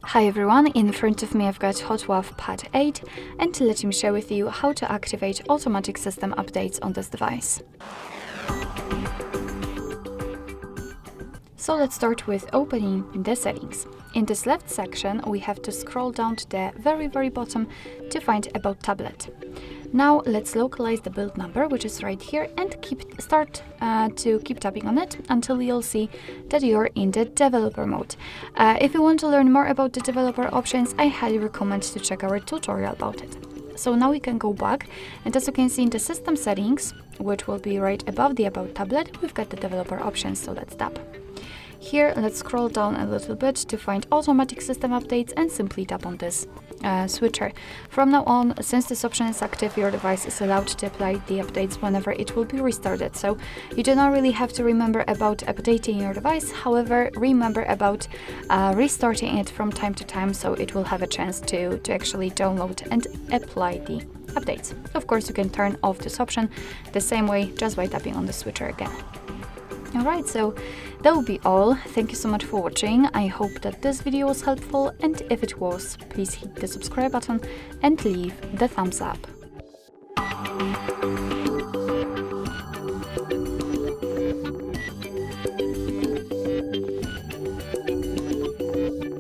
Hi everyone, in front of me I've got HOTWAV Pad 8 and let me share with you how to activate automatic system updates on this device. So let's start with opening the settings. In this left section we have to scroll down to the very bottom to find About Tablet. Now let's localize the build number, which is right here, and start to keep tapping on it until you'll see that you're in the developer mode. If you want to learn more about the developer options, I highly recommend to check our tutorial about it. So now we can go back, and as you can see in the system settings, which will be right above the About tablet, we've got the developer options, so let's tap. Here, let's scroll down a little bit to find automatic system updates and simply tap on this switcher. From now on, since this option is active, your device is allowed to apply the updates whenever it will be restarted. So you do not really have to remember about updating your device. However, remember about restarting it from time to time, so it will have a chance to actually download and apply the updates. Of course, you can turn off this option the same way just by tapping on the switcher again. Alright, so that will be all. Thank you so much for watching. I hope that this video was helpful, and if it was, please hit the subscribe button and leave the thumbs up.